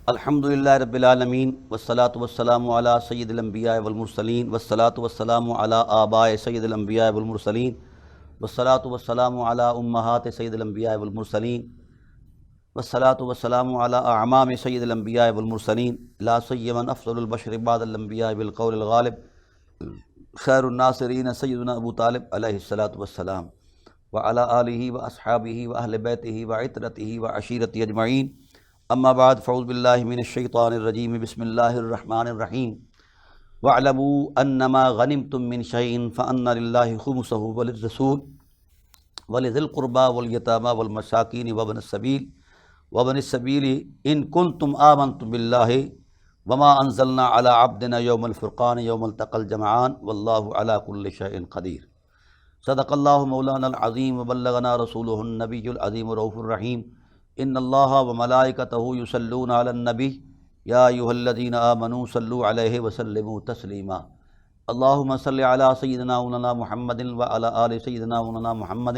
الحمدللہ رب العالمین والصلاة والسلام علی سید الانبیاء والمرسلین والصلاة والسلام علی آباء سید الانبیاء والمرسلین والصلاة والسلام علی امہات سید الانبیاء والمرسلین والصلاة والسلام علی اعمام سید الانبیاء والمرسلین لا سیما افضل البشر بعد الانبیاء بالقول الغالب خیر الناصرین سیدنا ابو طالب علیہ الصلاۃ والسلام وعلی آلہ واصحابہ واہل بیتہ وعطرتہ وعشیرتہ اجمعین، اما بعد فاعوذ باللہ من الشیطان الرجیم، بسم اللہ الرحمن الرحیم۔ واعلموا انما غنمتم من شیء فان للہ خمسہ وللرسول ولذی القربى والیتامى والمساکین وابن السبیل ان کنتم آمنتم باللہ وما انزلنا علی عبدنا یوم الفرقان یوم التقى الجمعان واللہ علی کل شیء قدیر۔ صدق اللہ مولانا العظیم وبلغنا رسولہ النبی العظیم الرؤوف الرحیم۔ ان اللہ وملائکتہ یصلون علی النبی یا ایھا الذین آمنوا صلوا علیہ وسلموا تسلیما۔ اللہم صل علی سیدنا مولانا محمد وعلی آل سیدنا مولانا محمد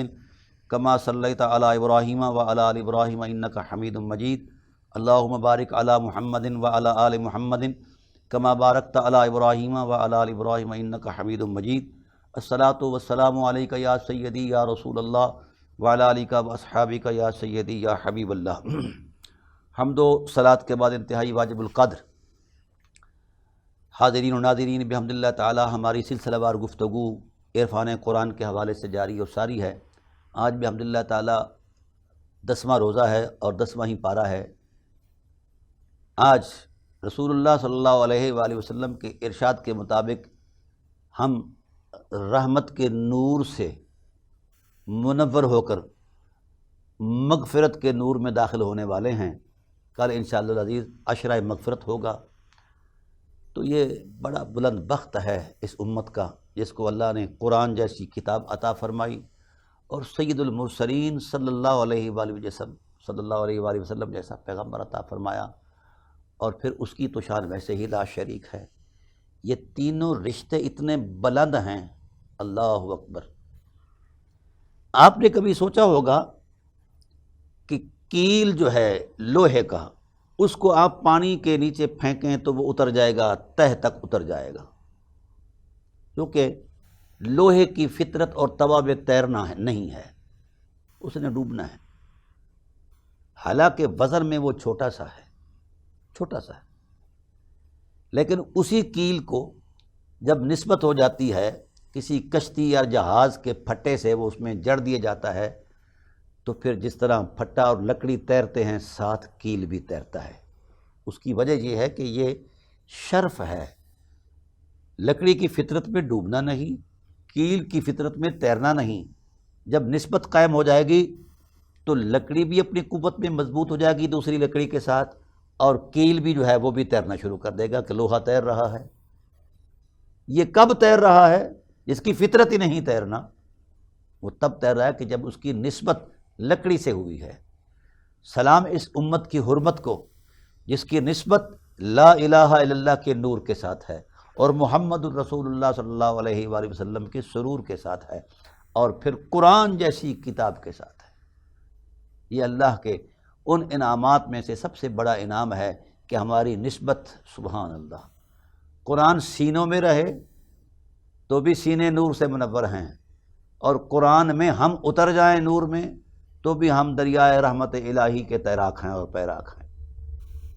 کما صلیت علی ابراہیم وعلی آل ابراہیم انک حمید مجید۔ اللہم بارک علی محمد وعلی آل محمد کما بارکت علی ابراہیم وعلی آل ابراہیم انک حمید مجید۔ الصلاۃ والسلام علیک یا سیدی یا رسول اللہ وعلی آلک واصحابک یا سیدی یا حبیب اللہ۔ حمد و صلاۃ کے بعد انتہائی واجب القدر حاضرین و ناظرین، بحمد اللہ تعالی ہماری سلسلہ وار گفتگو عرفان قرآن کے حوالے سے جاری اور ساری ہے۔ آج بحمد اللہ تعالی 10واں روزہ ہے اور 10واں ہی پارہ ہے۔ آج رسول اللہ صلی اللہ علیہ وآلہ وسلم کے ارشاد کے مطابق ہم رحمت کے نور سے منور ہو کر مغفرت کے نور میں داخل ہونے والے ہیں۔ کل انشاءاللہ العزیز عشرہ مغفرت ہوگا، تو یہ بڑا بلند بخت ہے اس امت کا جس کو اللہ نے قرآن جیسی کتاب عطا فرمائی اور سید المرسلین صلی اللہ علیہ وآلہ وسلم جیسا پیغمبر عطا فرمایا، اور پھر اس کی تو شان ویسے ہی لا شریک ہے۔ یہ تینوں رشتے اتنے بلند ہیں، اللہ اکبر۔ آپ نے کبھی سوچا ہوگا کہ کیل جو ہے لوہے کا، اس کو آپ پانی کے نیچے پھینکیں تو وہ اتر جائے گا، تہ تک اتر جائے گا، کیونکہ لوہے کی فطرت اور طبع تیرنا نہیں ہے، اس نے ڈوبنا ہے۔ حالانکہ وزن میں وہ چھوٹا سا ہے، لیکن اسی کیل کو جب نسبت ہو جاتی ہے کسی کشتی یا جہاز کے پھٹے سے، وہ اس میں جڑ دیا جاتا ہے، تو پھر جس طرح پھٹا اور لکڑی تیرتے ہیں ساتھ کیل بھی تیرتا ہے۔ اس کی وجہ یہ ہے کہ یہ شرف ہے، لکڑی کی فطرت میں ڈوبنا نہیں، کیل کی فطرت میں تیرنا نہیں۔ جب نسبت قائم ہو جائے گی تو لکڑی بھی اپنی قوت میں مضبوط ہو جائے گی دوسری لکڑی کے ساتھ، اور کیل بھی جو ہے وہ بھی تیرنا شروع کر دے گا کہ لوہا تیر رہا ہے۔ یہ کب تیر رہا ہے؟ جس کی فطرت ہی نہیں تیرنا، وہ تب تیر رہا ہے کہ جب اس کی نسبت لکڑی سے ہوئی ہے۔ سلام اس امت کی حرمت کو جس کی نسبت لا الہ الا اللہ کے نور کے ساتھ ہے اور محمد الرسول اللہ صلی اللہ علیہ وآلہ وسلم کے سرور کے ساتھ ہے، اور پھر قرآن جیسی کتاب کے ساتھ ہے۔ یہ اللہ کے ان انعامات میں سے سب سے بڑا انعام ہے کہ ہماری نسبت، سبحان اللہ، قرآن سینوں میں رہے تو بھی سینے نور سے منور ہیں، اور قرآن میں ہم اتر جائیں نور میں تو بھی ہم دریائے رحمت الہی کے تیراک ہیں اور پیراک ہیں۔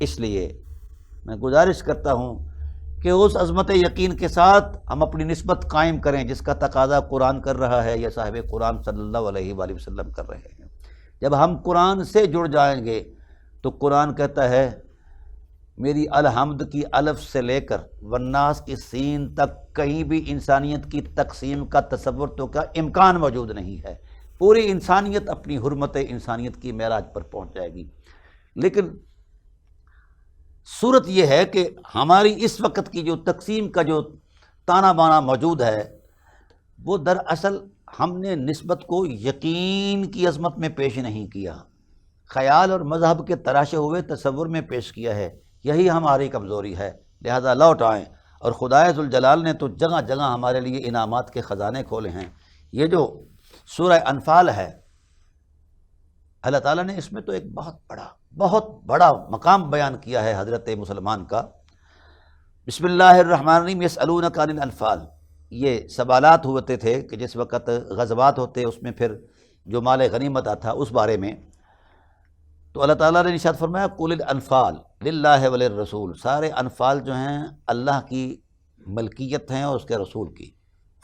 اس لیے میں گزارش کرتا ہوں کہ اس عظمت یقین کے ساتھ ہم اپنی نسبت قائم کریں جس کا تقاضا قرآن کر رہا ہے یا صاحب قرآن صلی اللہ علیہ وآلہ وسلم کر رہے ہیں۔ جب ہم قرآن سے جڑ جائیں گے تو قرآن کہتا ہے میری الحمد کی الف سے لے کر والناس کی سین تک کہیں بھی انسانیت کی تقسیم کا تصور تو کا امکان موجود نہیں ہے۔ پوری انسانیت اپنی حرمت انسانیت کی معراج پر پہنچ جائے گی۔ لیکن صورت یہ ہے کہ ہماری اس وقت کی جو تقسیم کا جو تانا بانا موجود ہے، وہ دراصل ہم نے نسبت کو یقین کی عظمت میں پیش نہیں کیا، خیال اور مذہب کے تراشے ہوئے تصور میں پیش کیا ہے۔ یہی ہماری کمزوری ہے، لہذا لوٹ آئیں۔ اور خدائے ذوالجلال نے تو جگہ جگہ ہمارے لیے انعامات کے خزانے کھولے ہیں۔ یہ جو سورہ انفال ہے، اللہ تعالیٰ نے اس میں تو ایک بہت بڑا بہت بڑا مقام بیان کیا ہے حضرت مسلمان کا۔ بسم اللہ الرحمن الرحیم، یسألونک عن الانفال، یہ سوالات ہوتے تھے کہ جس وقت غزوات ہوتے اس میں پھر جو مال غنیمت آتا اس بارے میں، تو اللہ تعالیٰ نے ارشاد فرمایا قل الانفال للہ وللرسول، سارے انفال جو ہیں اللہ کی ملکیت ہیں اور اس کے رسول کی،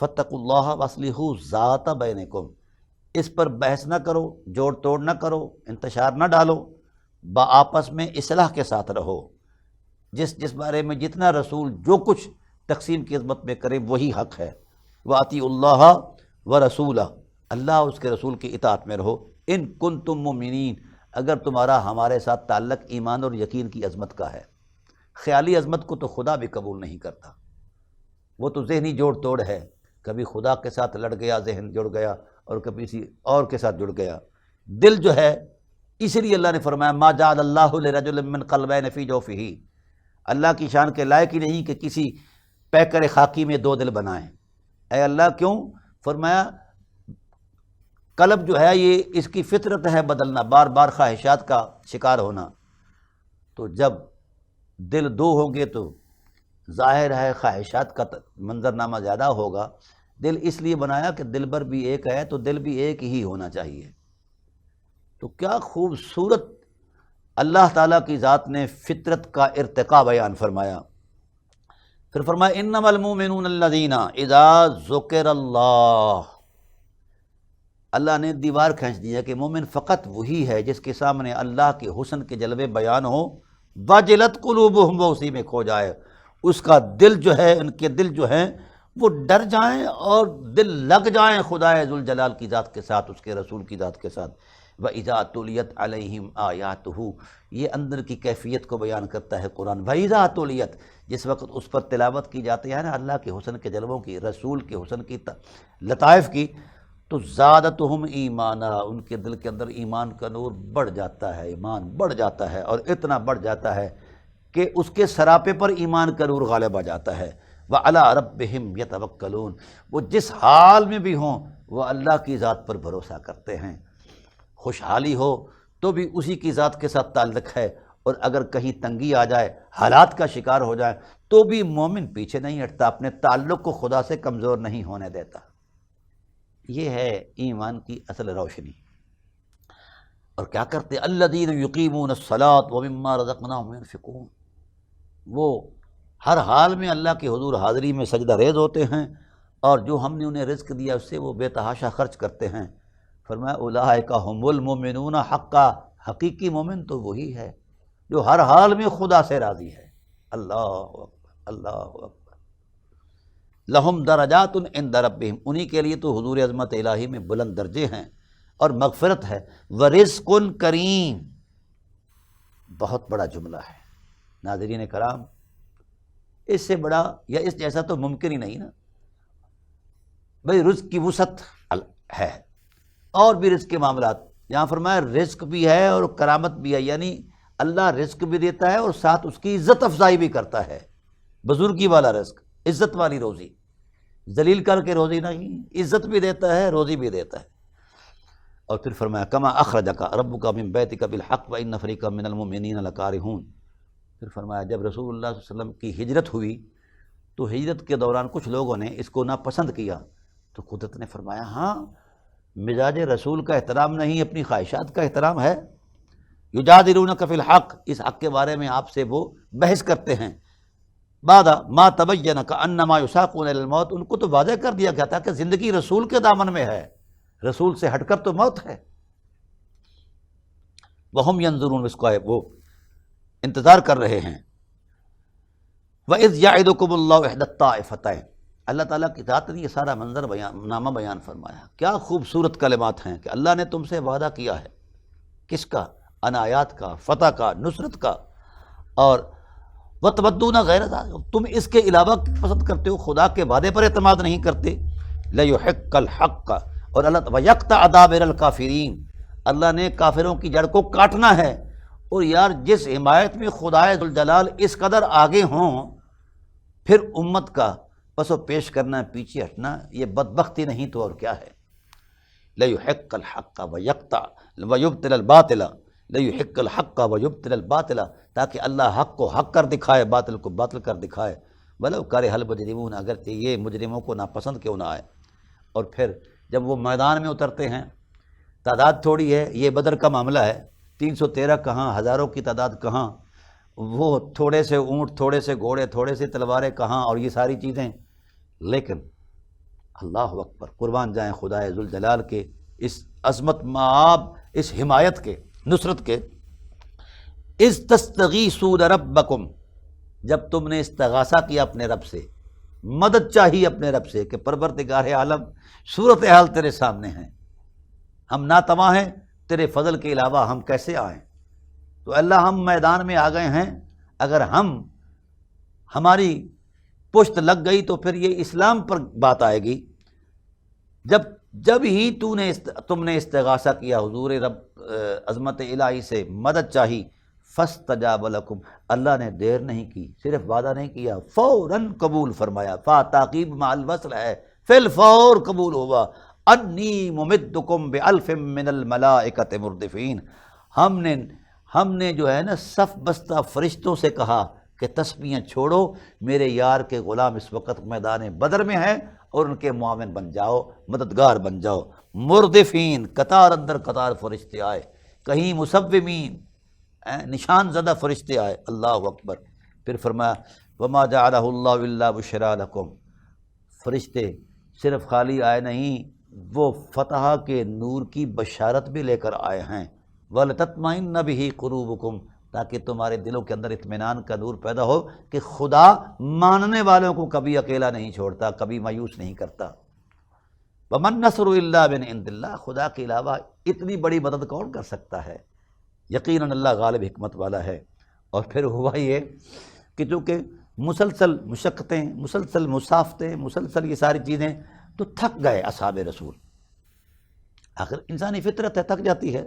فاتقوا اللہ واصلحوا ذات بینکم، اس پر بحث نہ کرو، جوڑ توڑ نہ کرو، انتشار نہ ڈالو، آپس میں اصلاح کے ساتھ رہو، جس بارے میں جتنا رسول جو کچھ تقسیم کی عظمت میں کرے وہی حق ہے۔ وَأَطِیعُوا اللَّهَ وَرَسُولَهُ، اللہ اور اس کے رسول کی اطاعت میں رہو، ان کنتم مؤمنین، اگر تمہارا ہمارے ساتھ تعلق ایمان اور یقین کی عظمت کا ہے۔ خیالی عظمت کو تو خدا بھی قبول نہیں کرتا، وہ تو ذہنی جوڑ توڑ ہے، کبھی خدا کے ساتھ لڑ گیا ذہن جڑ گیا اور کبھی کسی اور کے ساتھ جڑ گیا۔ دل جو ہے، اس لیے اللہ نے فرمایا ما جعل اللہ لرجل من قلبین فی جوفہ، اللہ کی شان کے لائق ہی نہیں کہ کسی پیکر خاکی میں دو دل بنائیں۔ اے اللہ کیوں؟ فرمایا قلب جو ہے یہ اس کی فطرت ہے بدلنا، بار بار خواہشات کا شکار ہونا، تو جب دل دو ہوں گے تو ظاہر ہے خواہشات کا منظرنامہ زیادہ ہوگا۔ دل اس لیے بنایا کہ دل بر بھی ایک ہے تو دل بھی ایک ہی ہونا چاہیے۔ تو کیا خوبصورت اللہ تعالیٰ کی ذات نے فطرت کا ارتقاء بیان فرمایا۔ پھر فرمایا انما المؤمنون الذین اذا ذکر اللہ، اللہ نے دیوار کھینچ دیا کہ مومن فقط وہی ہے جس کے سامنے اللہ کے حسن کے جلوے بیان ہو، وجلت قلوبہم، وہ اسی میں کھو جائے، اس کا دل جو ہے، ان کے دل جو ہیں وہ ڈر جائیں اور دل لگ جائیں خدائے ذوالجلال کی ذات کے ساتھ، اس کے رسول کی ذات کے ساتھ۔ وَإِذَا تُلِيَتْ عَلَيْهِمْ آيَاتُهُ، یہ اندر کی کیفیت کو بیان کرتا ہے قرآن۔ وَإِذَا تُلِيَتْ، جس وقت اس پر تلاوت کی جاتی ہے نا اللہ کے حسن کے جلووں کی، رسول کے حسن کی لطائف کی، تو زادتہم ایمانا، ان کے دل کے اندر ایمان کا نور بڑھ جاتا ہے، ایمان بڑھ جاتا ہے، اور اتنا بڑھ جاتا ہے کہ اس کے سراپے پر ایمان کا نور غالب آ جاتا ہے۔ وَعَلَىٰ رَبِّهِمْ يَتَوَكَّلُونَ، وہ جس حال میں بھی ہوں وہ اللہ کی ذات پر بھروسہ کرتے ہیں۔ خوشحالی ہو تو بھی اسی کی ذات کے ساتھ تعلق ہے، اور اگر کہیں تنگی آ جائے، حالات کا شکار ہو جائے، تو بھی مومن پیچھے نہیں ہٹتا، اپنے تعلق کو خدا سے کمزور نہیں ہونے دیتا۔ یہ ہے ایمان کی اصل روشنی۔ اور کیا کرتے؟ الذین یقیمون الصلاۃ ومما رزقناہم ینفقون، وہ ہر حال میں اللہ کے حضور حاضری میں سجدہ ریز ہوتے ہیں، اور جو ہم نے انہیں رزق دیا اس سے وہ بے تحاشا خرچ کرتے ہیں۔ فرمایا اولئک ھم المؤمنون حقا، حقیقی مومن تو وہی ہے جو ہر حال میں خدا سے راضی ہے۔ اللہ اکبر، اللہ اکبر۔ لہم درجات عند ربہم، انہی کے لیے تو حضور عظمت الہی میں بلند درجے ہیں اور مغفرت ہے۔ ورزق کریم، بہت بڑا جملہ ہے ناظرین کرام، اس سے بڑا یا اس جیسا تو ممکن ہی نہیں نا۔ بھئی رزق کی وسعت ہے، اور بھی رزق کے معاملات، یہاں فرمایا رزق بھی ہے اور کرامت بھی ہے، یعنی اللہ رزق بھی دیتا ہے اور ساتھ اس کی عزت افزائی بھی کرتا ہے۔ بزرگی والا رزق، عزت والی روزی، ذلیل کر کے روزی نہیں، عزت بھی دیتا ہے، روزی بھی دیتا ہے۔ اور پھر فرمایا کما اخرجک ربک من بیتک بالحق وان فریقا من المؤمنین لکارہون۔ پھر فرمایا جب رسول اللہ صلی اللہ علیہ وسلم کی ہجرت ہوئی تو ہجرت کے دوران کچھ لوگوں نے اس کو ناپسند کیا، تو قدرت نے فرمایا ہاں، مزاج رسول کا احترام نہیں، اپنی خواہشات کا احترام ہے۔ یجادلونک فی الحق، اس حق کے بارے میں آپ سے وہ بحث کرتے ہیں۔ بعد ما تبین کانما یساقون الی الموت، ان کو تو واضح کر دیا گیا تھا کہ زندگی رسول کے دامن میں ہے، رسول سے ہٹ کر تو موت ہے۔ وہم ینظرون، اس کو وہ انتظار کر رہے ہیں۔ وَإِذْ يَعِدُكُمُ اللَّهُ إِحْدَى الطَّائِفَتَيْنِ، اللہ تعالیٰ کی ذات نے یہ سارا منظر نامہ بیان فرمایا۔ کیا خوبصورت کلمات ہیں کہ اللہ نے تم سے وعدہ کیا ہے، کس کا؟ عنایات کا، فتح کا، نصرت کا۔ اور وَتَوَدُّونَ غَيْرَ ذَلِكَ، تم اس کے علاوہ پسند کرتے ہو، خدا کے وعدے پر اعتماد نہیں کرتے۔ لَيُحِقَّ الْحَقَّ، اور اللہ وَيَقْطَعَ دَابِرَ الْكَافِرِينَ، اللہ نے کافروں کی جڑ کو کاٹنا ہے۔ اور یار جس حمایت میں خدائے ذوالجلال اس قدر آگے ہوں، پھر امت کا پس و پیش کرنا، پیچھے ہٹنا، یہ بدبختی نہیں تو اور کیا ہے۔ لَيُحِقَّ الْحَقَّ وَيَقْطَعَ وَيُبْطِلَ الْبَاطِلَ، لیحق الحق ویبطل الباطل، تاکہ اللہ حق کو حق کر دکھائے، باطل کو باطل کر دکھائے، ولو کرہ المجرمون، اگرچہ یہ مجرموں کو ناپسند کیوں نہ آئے۔ اور پھر جب وہ میدان میں اترتے ہیں، تعداد تھوڑی ہے، یہ بدر کا معاملہ ہے، 313 کہاں، ہزاروں کی تعداد کہاں، وہ تھوڑے سے اونٹ، تھوڑے سے گھوڑے، تھوڑے سے تلواریں کہاں، اور یہ ساری چیزیں، لیکن اللہ اکبر، قربان جائیں خدائے ذوالجلال کے اس عظمت مآب، اس حمایت کے، نصرت کے۔ اذ تستغیثون ربکم، جب تم نے استغاثہ کیا اپنے رب سے، مدد چاہی اپنے رب سے کہ پروردگار عالم، صورتحال تیرے سامنے ہیں، ہم ناتواں ہیں، تیرے فضل کے علاوہ ہم کیسے آئیں؟ تو اللہ ہم میدان میں آ گئے ہیں، اگر ہماری پشت لگ گئی تو پھر یہ اسلام پر بات آئے گی۔ جب ہی تم نے استغاثہ کیا حضور رب عظمت الہی سے، مدد چاہی، فاستجاب لکم، اللہ نے دیر نہیں کی، صرف وعدہ نہیں کیا، فوراً قبول فرمایا۔ تعقیب مع الوصل ہے، فی الفور قبول ہوا۔ انی ممدکم بالف من الملائکۃ مردفین، ہم نے جو ہے نا صف بستہ فرشتوں سے کہا کہ تسبیحیں چھوڑو، میرے یار کے غلام اس وقت میدان بدر میں ہیں، اور ان کے معاون بن جاؤ، مددگار بن جاؤ۔ مردفین، قطار اندر قطار فرشتے آئے، کہیں مصومین، نشان زدہ فرشتے آئے، اللہ اکبر۔ پھر فرمایا وما جعلہ اللہ الا بشریٰ لکم، فرشتے صرف خالی آئے نہیں، وہ فتح کے نور کی بشارت بھی لے کر آئے ہیں، وَلْتَطْمَئِنَّ بِهِ قُلُوبُكُمْ، تاکہ تمہارے دلوں کے اندر اطمینان کا نور پیدا ہو کہ خدا ماننے والوں کو کبھی اکیلا نہیں چھوڑتا، کبھی مایوس نہیں کرتا۔ وَمَن نَّصْرُ إِلَّا مِنْ عِندِ اللَّهِ، خدا کے علاوہ اتنی بڑی مدد کون کر سکتا ہے؟ یقیناً اللہ غالب حکمت والا ہے۔ اور پھر ہوا یہ کہ چونکہ مسلسل مشقتیں، مسلسل مسافتیں، مسلسل یہ ساری چیزیں، تو تھک گئے اصحاب رسول، آخر انسانی فطرت ہے، تھک جاتی ہے،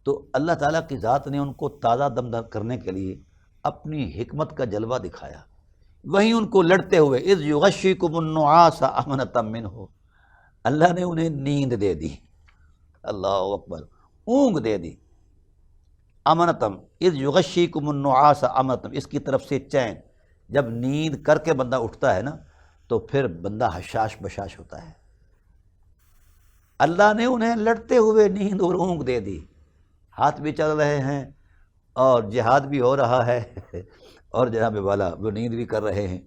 تو اللہ تعالیٰ کی ذات نے ان کو تازہ دم کرنے کے لیے اپنی حکمت کا جلوہ دکھایا۔ وہیں ان کو لڑتے ہوئے اذ یغشیکم النعاس امنۃ منہ، اللہ نے انہیں نیند دے دی، اللہ اکبر، اونگ دے دی، امنتم، اذ یغشیکم النعاس امنتم، اس کی طرف سے چین، جب نیند کر کے بندہ اٹھتا ہے نا تو پھر بندہ حشاش بشاش ہوتا ہے۔ اللہ نے انہیں لڑتے ہوئے نیند اور اونگ دے دی، ہاتھ بھی چل رہے ہیں اور جہاد بھی ہو رہا ہے اور جناب والا وہ نیند بھی کر رہے ہیں۔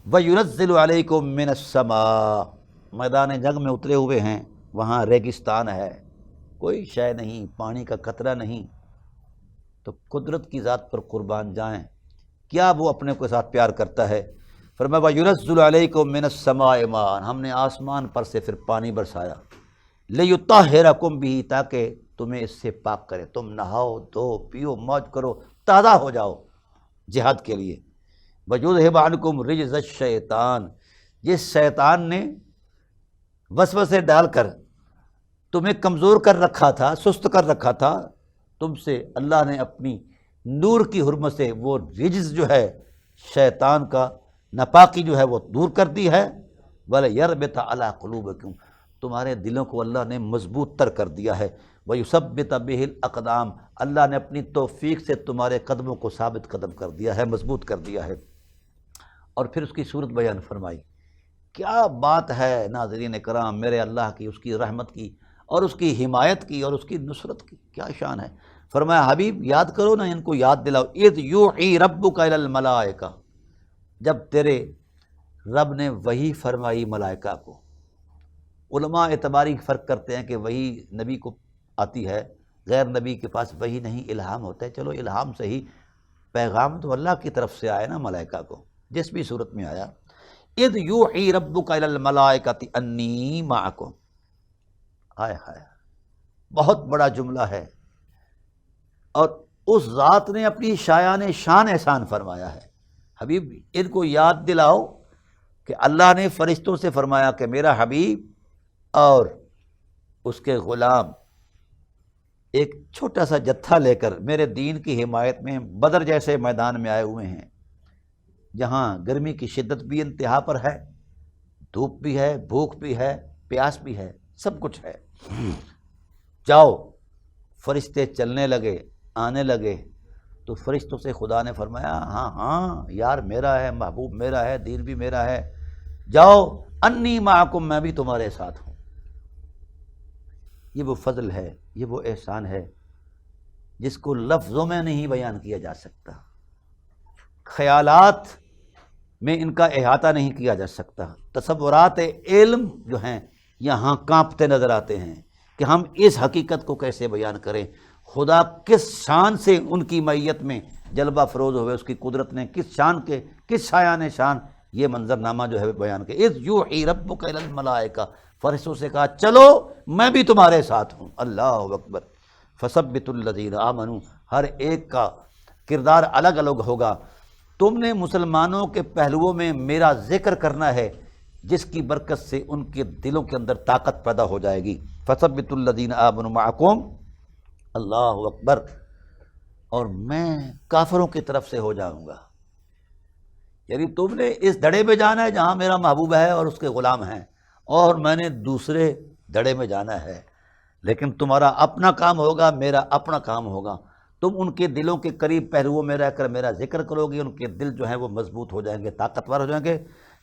وَيُنَزِّلُ عَلَيْكُم مِّنَ السَّمَاءِ، میدان جنگ میں اترے ہوئے ہیں، وہاں ریگستان ہے، کوئی شے نہیں، پانی کا قطرہ نہیں، تو قدرت کی ذات پر قربان جائیں، کیا وہ اپنے کو ساتھ پیار کرتا ہے۔ فرمایا وَيُنَزِّلُ عَلَيْكُم مِّنَ السَّمَاءِ مَاءً، ہم نے آسمان پر سے پھر پانی برسایا، لِيُطَهِّرَكُم بِهِ، تاکہ تمہیں اس سے پاک کرے، تم نہاؤ، دھو، پیو، موج کرو، تازہ ہو جاؤ جہاد کے لیے۔ وَيُذْهِبْ عَنْكُمْ رِجْزَ الشَّيْطَانِ، جس شیطان نے وسوسے ڈال کر تمہیں کمزور کر رکھا تھا، سست کر رکھا تھا، تم سے اللہ نے اپنی نور کی حرمت سے وہ رجز جو ہے شیطان کا، ناپاکی جو ہے وہ دور کر دی ہے۔ وَلَيَرْبِطَ عَلَىٰ قُلُوبِكُمْ، تمہارے دلوں کو اللہ نے مضبوط تر کر دیا ہے۔ وَيُثَبِّتَ بِهِ الْأَقْدَامَ، اللہ نے اپنی توفیق سے تمہارے قدموں کو ثابت قدم کر دیا ہے، مضبوط کر دیا ہے۔ اور پھر اس کی صورت بیان فرمائی، کیا بات ہے ناظرین کرام، میرے اللہ کی، اس کی رحمت کی اور اس کی حمایت کی اور اس کی نصرت کی کیا شان ہے۔ فرمایا حبیب یاد کرو نا، ان کو یاد دلاؤ، اذ یوحی ربک الی الملائکہ، جب تیرے رب نے وحی فرمائی ملائکہ کو، علماء اعتباری فرق کرتے ہیں کہ وہی نبی کو آتی ہے، غیر نبی کے پاس وہی نہیں، الہام ہوتا ہے۔ چلو الہام صحیح، پیغام تو اللہ کی طرف سے آیا نا ملائکہ کو، جس بھی صورت میں آیا۔ اذ یوحی ربک الی الملائکۃ انی معکم، ہائے ہائے، بہت بڑا جملہ ہے، اور اس ذات نے اپنی شایان شان احسان فرمایا ہے۔ حبیب ان کو یاد دلاؤ کہ اللہ نے فرشتوں سے فرمایا کہ میرا حبیب اور اس کے غلام ایک چھوٹا سا جتھا لے کر میرے دین کی حمایت میں بدر جیسے میدان میں آئے ہوئے ہیں، جہاں گرمی کی شدت بھی انتہا پر ہے، دھوپ بھی ہے، بھوک بھی ہے، پیاس بھی ہے، سب کچھ ہے۔ جاؤ، فرشتے چلنے لگے، آنے لگے، تو فرشتوں سے خدا نے فرمایا ہاں ہاں یار میرا ہے، محبوب میرا ہے، دین بھی میرا ہے، جاؤ انی معکم، میں بھی تمہارے ساتھ ہوں۔ یہ وہ فضل ہے، یہ وہ احسان ہے جس کو لفظوں میں نہیں بیان کیا جا سکتا، خیالات میں ان کا احاطہ نہیں کیا جا سکتا۔ تصورات علم جو ہیں یہاں کانپتے نظر آتے ہیں کہ ہم اس حقیقت کو کیسے بیان کریں۔ خدا کس شان سے ان کی معیت میں جلوہ فروز ہوئے، اس کی قدرت نے کس شان کے، کس شایان شان یہ منظرنامہ جو ہے بیان کیا۔ اذ یوحی ربک الی الملائکہ، فرشتوں سے کہا چلو میں بھی تمہارے ساتھ ہوں۔ اللہ اکبر۔ فثبتوا الذین آمنوا، ہر ایک کا کردار الگ الگ ہوگا۔ تم نے مسلمانوں کے پہلوؤں میں میرا ذکر کرنا ہے، جس کی برکت سے ان کے دلوں کے اندر طاقت پیدا ہو جائے گی۔ فثبتوا الذین آمنوا معکم، اللہ اکبر، اور میں کافروں کی طرف سے ہو جاؤں گا۔ یعنی تم نے اس دڑے میں جانا ہے جہاں میرا محبوب ہے اور اس کے غلام ہیں، اور میں نے دوسرے دڑے میں جانا ہے، لیکن تمہارا اپنا کام ہوگا، میرا اپنا کام ہوگا۔ تم ان کے دلوں کے قریب پہلوؤں میں رہ کر میرا ذکر کرو گے، ان کے دل جو ہیں وہ مضبوط ہو جائیں گے، طاقتور ہو جائیں گے۔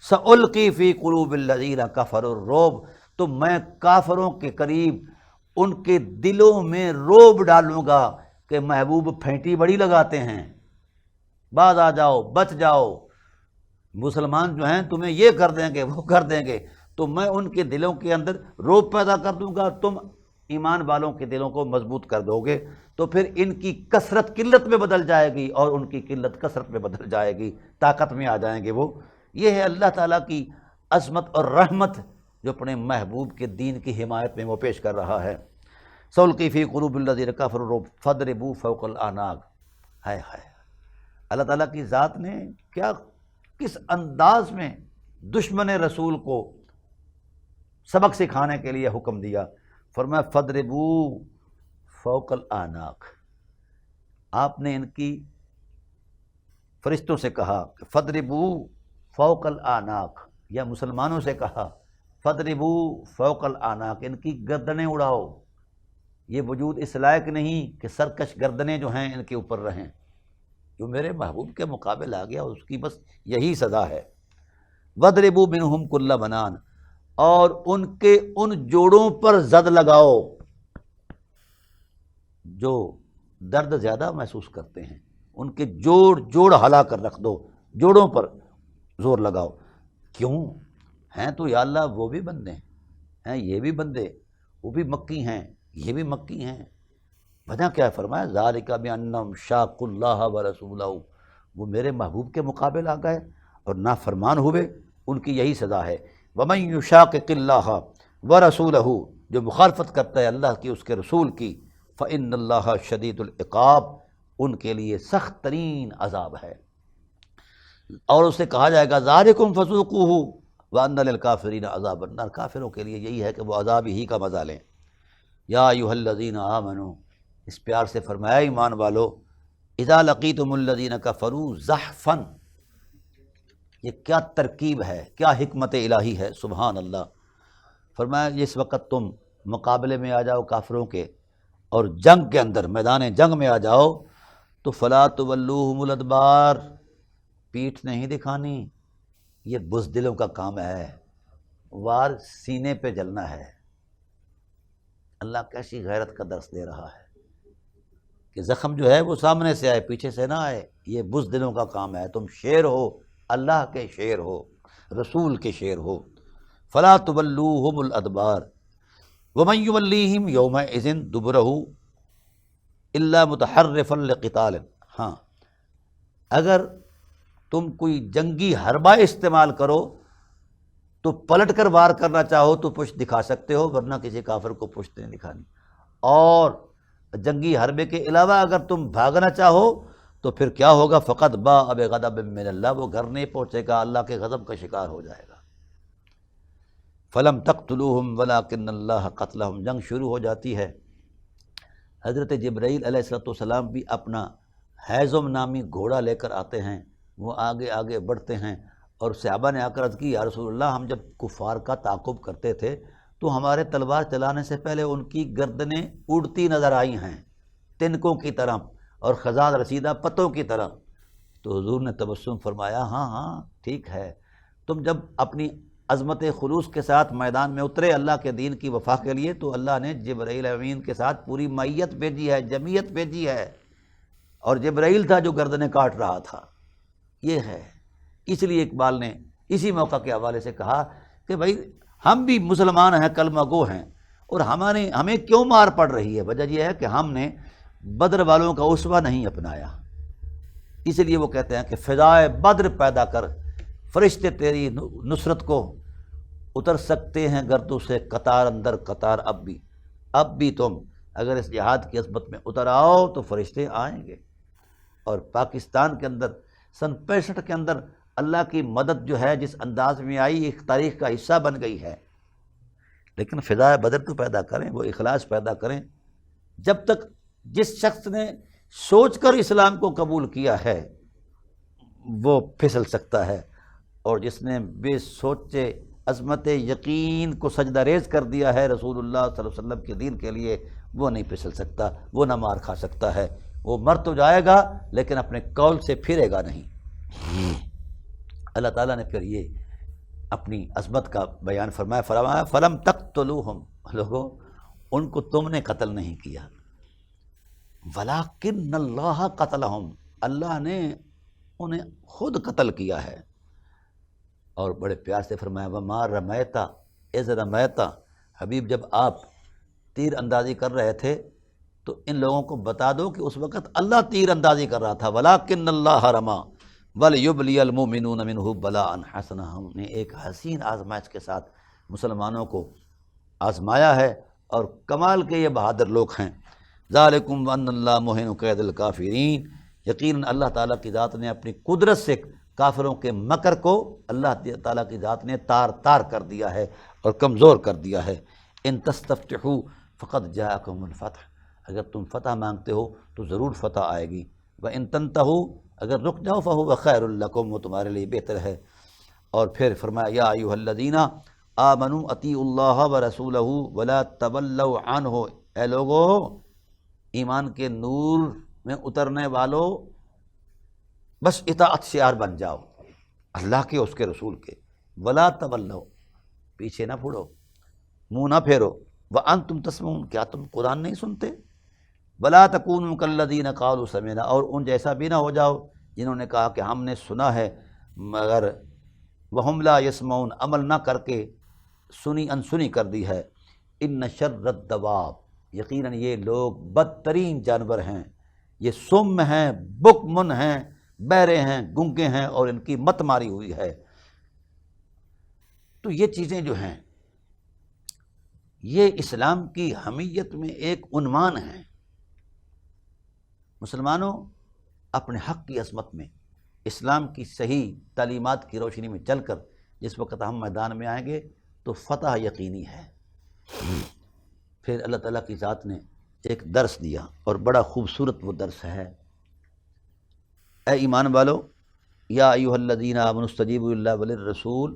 سألقی فی قلوب الذین کفروا الرعب، تو میں کافروں کے قریب ان کے دلوں میں روب ڈالوں گا کہ محبوب پھینٹی بڑی لگاتے ہیں، باز آ جاؤ، بچ جاؤ، مسلمان جو ہیں تمہیں یہ کر دیں گے، وہ کر دیں گے، تو میں ان کے دلوں کے اندر روب پیدا کر دوں گا، تم ایمان والوں کے دلوں کو مضبوط کر دو گے، تو پھر ان کی کثرت قلت میں بدل جائے گی اور ان کی قلت کثرت میں بدل جائے گی، طاقت میں آ جائیں گے وہ۔ یہ ہے اللہ تعالیٰ کی عظمت اور رحمت جو اپنے محبوب کے دین کی حمایت میں وہ پیش کر رہا ہے۔ سألقی فی قلوب الذین کفروا الرعب فاضربوا فوق الاعناق، ہائے ہائے، اللہ تعالیٰ کی ذات نے کیا، کس انداز میں دشمن رسول کو سبق سکھانے کے لیے حکم دیا۔ فرمایا فاضربوا فوق الاعناق، آپ نے ان کی فرشتوں سے کہا فاضربوا فوق الاعناق، یا مسلمانوں سے کہا فاضربوا فوق الاعناق، ان کی گردنیں اڑاؤ۔ یہ وجود اس لائق نہیں کہ سرکش گردنیں جو ہیں ان کے اوپر رہیں، جو میرے محبوب کے مقابل آ گیا اس کی بس یہی سزا ہے۔ وَاضْرِبُوا مِنْهُمْ كُلَّ بَنَانٍ، اور ان کے ان جوڑوں پر زد لگاؤ جو درد زیادہ محسوس کرتے ہیں، ان کے جوڑ ہلا کر رکھ دو، جوڑوں پر زور لگاؤ۔ کیوں؟ ہیں تو یا اللہ وہ بھی بندے ہیں، یہ بھی بندے، وہ بھی مکی ہیں، یہ بھی مکی ہیں۔ وجہ کیا ہے؟ فرمایا ذالک بأنہم شاقوا اللہ ورسولہ، وہ میرے محبوب کے مقابل آ گئے اور نافرمان ہوئے، ان کی یہی سزا ہے۔ ومن یشاقق اللہ ورسولہ، جو مخالفت کرتا ہے اللہ کی، اس کے رسول کی، فإن اللہ شدید العقاب، ان کے لیے سخت ترین عذاب ہے۔ اور اسے کہا جائے گا ذالکم فذوقوہ وان للکافرین عذاب النار، کافروں کے لیے یہی ہے کہ وہ عذاب ہی کا مزہ لیں۔ یا ایھا الذین آمنوا، اس پیار سے فرمایا ایمان والو، اذا لقیتم الذین کفروا زحفا، یہ کیا ترکیب ہے، کیا حکمت الہی ہے، سبحان اللہ۔ فرمایا جس وقت تم مقابلے میں آ جاؤ کافروں کے اور جنگ کے اندر، میدان جنگ میں آ جاؤ، تو فلا تولوہم الادبار، پیٹھ نہیں دکھانی، یہ بزدلوں کا کام ہے، وار سینے پہ جلنا ہے۔ اللہ کیسی غیرت کا درس دے رہا ہے کہ زخم جو ہے وہ سامنے سے آئے، پیچھے سے نہ آئے، یہ بزدلوں کا کام ہے۔ تم شیر ہو، اللہ کے شیر ہو، رسول کے شیر ہو۔ فلا تولوہم الادبار ومن یولیہم یومئذ دبرہ الا متحرفا لقتال۔ ہاں، اگر تم کوئی جنگی حربہ استعمال کرو تو پلٹ کر وار کرنا چاہو تو پشت دکھا سکتے ہو، ورنہ کسی کافر کو پشت نہیں دکھانی۔ اور جنگی حربے کے علاوہ اگر تم بھاگنا چاہو تو پھر کیا ہوگا؟ فقط باء بغضب من اللہ، وہ گھر نہیں پہنچے گا، اللہ کے غضب کا شکار ہو جائے گا۔ فلم تقتلوہم ولکن اللہ قتلہم، جنگ شروع ہو جاتی ہے۔ حضرت جبرائیل علیہ الصلوۃ والسلام بھی اپنا حیزم نامی گھوڑا لے کر آتے ہیں، وہ آگے آگے بڑھتے ہیں، اور صحابہ نے آ کر عرض کی یا رسول اللہ، ہم جب کفار کا تعاقب کرتے تھے تو ہمارے تلوار چلانے سے پہلے ان کی گردنیں اڑتی نظر آئی ہیں تنکوں کی طرح اور خزان رسیدہ پتوں کی طرح۔ تو حضور نے تبسم فرمایا ہاں ہاں ٹھیک ہے، تم جب اپنی عظمت خلوص کے ساتھ میدان میں اترے اللہ کے دین کی وفا کے لیے تو اللہ نے جبرائیل امین کے ساتھ پوری معیت بھیجی ہے، جمعیت بھیجی ہے، اور جبرائیل تھا جو گردنیں کاٹ رہا تھا۔ یہ ہے، اس لیے اقبال نے اسی موقع کے حوالے سے کہا کہ بھائی ہم بھی مسلمان ہیں، کلمہ گو ہیں، اور ہمیں کیوں مار پڑ رہی ہے؟ وجہ یہ ہے کہ ہم نے بدر والوں کا اسوہ نہیں اپنایا۔ اس لیے وہ کہتے ہیں کہ فضائے بدر پیدا کر، فرشتے تیری نصرت کو اتر سکتے ہیں گردوں سے قطار اندر قطار، اب بھی تم اگر اس جہاد کی عظمت میں اتر آؤ تو فرشتے آئیں گے۔ اور پاکستان کے اندر سن 65 کے اندر اللہ کی مدد جو ہے جس انداز میں آئی ایک تاریخ کا حصہ بن گئی ہے، لیکن فضائے بدر تو پیدا کریں، وہ اخلاص پیدا کریں۔ جب تک جس شخص نے سوچ کر اسلام کو قبول کیا ہے وہ پھسل سکتا ہے، اور جس نے بے سوچے عظمت یقین کو سجدہ ریز کر دیا ہے رسول اللہ صلی اللہ علیہ وسلم کے دین کے لیے، وہ نہیں پھسل سکتا، وہ نہ مار کھا سکتا ہے، وہ مر تو جائے گا لیکن اپنے قول سے پھرے گا نہیں۔ اللہ تعالیٰ نے پھر یہ اپنی عظمت کا بیان فرمایا فلم تقتلوہم، لوگوں ان کو تم نے قتل نہیں کیا، ولکن اللہ قتلہم، اللہ نے انہیں خود قتل کیا ہے۔ اور بڑے پیار سے فرمایا وما رمیت اذ رمیت، حبیب جب آپ تیر اندازی کر رہے تھے تو ان لوگوں کو بتا دو کہ اس وقت اللہ تیر اندازی کر رہا تھا، ولکن اللہ رما ولیبلی المؤمنون منہ بلاء حسنا، ہم نے ایک حسین آزمائش کے ساتھ مسلمانوں کو آزمایا ہے، اور کمال کے یہ بہادر لوگ ہیں۔ ذالکم وان اللہ محین کید الکافرین، یقیناً اللہ تعالیٰ کی ذات نے اپنی قدرت سے کافروں کے مکر کو اللہ تعالیٰ کی ذات نے تار تار کر دیا ہے اور کمزور کر دیا ہے۔ ان تستفتحوا فقد جاءکم الفتح، اگر تم فتح مانگتے ہو تو ضرور فتح آئے گی، وان تنتہوا، اگر رک جاؤ فہو خیر لکم، وہ تمہارے لیے بہتر ہے۔ اور پھر فرمایا یا ایھا الذین آمنوا اطیعوا اللہ ورسولہ ولا تولوا عنہ، اے لوگو ایمان کے نور میں اترنے والو بس اطاعت شعار بن جاؤ اللہ کے اس کے رسول کے، ولا تولوا، پیچھے نہ پھوڑو، منہ نہ پھیرو، وانتم تسمعون، کیا تم قرآن نہیں سنتے؟ ولا تکونوا کالذین قالوا سمعنا، اور ان جیسا بھی نہ ہو جاؤ جنہوں نے کہا کہ ہم نے سنا ہے مگر وہم لا یسمعون، عمل نہ کر کے سنی انسنی کر دی ہے۔ ان شر الدواب، یقیناً یہ لوگ بدترین جانور ہیں، یہ سم ہیں، بکمن ہیں، بہرے ہیں، گنگے ہیں، اور ان کی مت ماری ہوئی ہے۔ تو یہ چیزیں جو ہیں یہ اسلام کی حمیت میں ایک عنوان ہیں۔ مسلمانوں اپنے حق کی عظمت میں اسلام کی صحیح تعلیمات کی روشنی میں چل کر جس وقت ہم میدان میں آئیں گے تو فتح یقینی ہے۔ پھر اللہ تعالیٰ کی ذات نے ایک درس دیا، اور بڑا خوبصورت وہ درس ہے۔ اے ایمان والو، یا ایھا الذین آمنوا استجیبوا للہ وللرسول،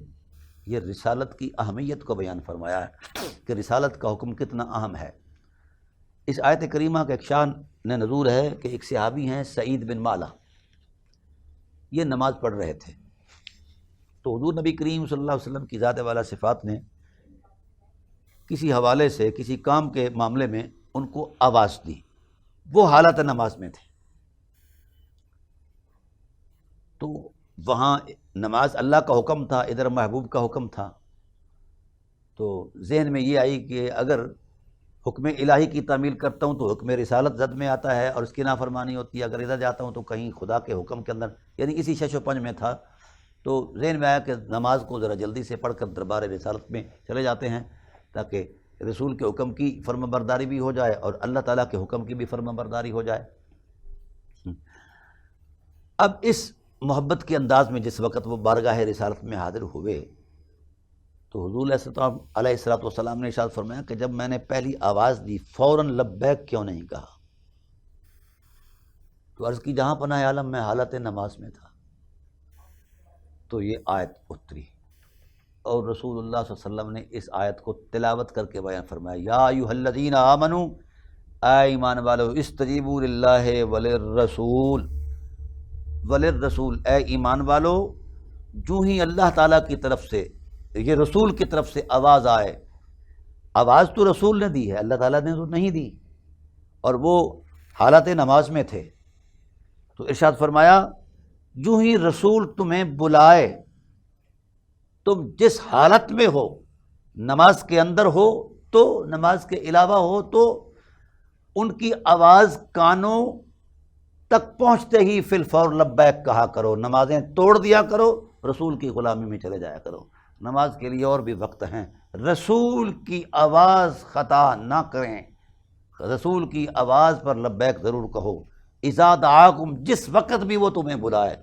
یہ رسالت کی اہمیت کو بیان فرمایا ہے کہ رسالت کا حکم کتنا اہم ہے۔ اس آیت کریمہ کا ایک شان نزول ہے کہ ایک صحابی ہیں سعید بن مالا، یہ نماز پڑھ رہے تھے تو حضور نبی کریم صلی اللہ علیہ وسلم کی ذات والا صفات نے کسی حوالے سے کسی کام کے معاملے میں ان کو آواز دی، وہ حالت نماز میں تھے۔ تو وہاں نماز اللہ کا حکم تھا، ادھر محبوب کا حکم تھا، تو ذہن میں یہ آئی کہ اگر حکم الہی کی تعمیل کرتا ہوں تو حکم رسالت زد میں آتا ہے اور اس کی نافرمانی ہوتی ہے، اگر ادھر جاتا ہوں تو کہیں خدا کے حکم کے اندر، یعنی اسی شش و پنج میں تھا۔ تو ذہن میں آیا کہ نماز کو ذرا جلدی سے پڑھ کر دربار رسالت میں چلے جاتے ہیں، تاکہ رسول کے حکم کی فرما برداری بھی ہو جائے اور اللہ تعالیٰ کے حکم کی بھی فرما برداری ہو جائے۔ اب اس محبت کے انداز میں جس وقت وہ بارگاہ رسالت میں حاضر ہوئے تو حضور علیہ الصلوۃ والسلام نے ارشاد فرمایا کہ جب میں نے پہلی آواز دی فوراً لبیک کیوں نہیں کہا؟ تو عرض کی جہاں پناہ عالم میں حالت نماز میں تھا۔ تو یہ آیت اتری اور رسول اللہ صلی اللہ علیہ وسلم نے اس آیت کو تلاوت کر کے بیان فرمایا، یا ایھا الذین آمنوا، اے ایمان والو، استجیبوا للہ وللرسول، اے ایمان والو، جو ہی اللہ تعالیٰ کی طرف سے، یہ رسول کی طرف سے آواز آئے، آواز تو رسول نے دی ہے، اللہ تعالیٰ نے تو نہیں دی، اور وہ حالت نماز میں تھے۔ تو ارشاد فرمایا جو ہی رسول تمہیں بلائے، تم جس حالت میں ہو، نماز کے اندر ہو تو نماز کے علاوہ ہو، تو ان کی آواز کانوں تک پہنچتے ہی فی الفور لبیک کہا کرو، نمازیں توڑ دیا کرو، رسول کی غلامی میں چلے جایا کرو۔ نماز کے لیے اور بھی وقت ہیں، رسول کی آواز خطا نہ کریں، رسول کی آواز پر لبیک ضرور کہو، اذا دعاکم، جس وقت بھی وہ تمہیں بلائے،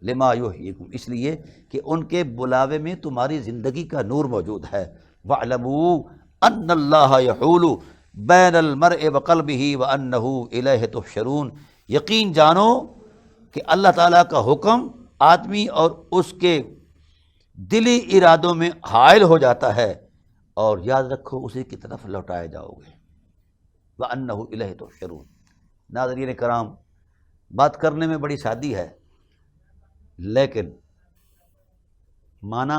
لما یحییکم، اس لیے کہ ان کے بلاوے میں تمہاری زندگی کا نور موجود ہے۔ وَاعْلَمُوا أَنَّ اللَّهَ يَحُولُ بَيْنَ الْمَرْءِ وَقَلْبِهِ وَأَنَّهُ إِلَيْهِ تُحْشَرُونَ، یقین جانو کہ اللہ تعالیٰ کا حکم آدمی اور اس کے دلی ارادوں میں حائل ہو جاتا ہے، اور یاد رکھو اسی کی طرف لوٹائے جاؤ گے۔ وَأَنَّهُ إِلَيْهِ تُحْشَرُونَ۔ ناظرین کرام، بات کرنے میں بڑی سادی ہے، لیکن معنی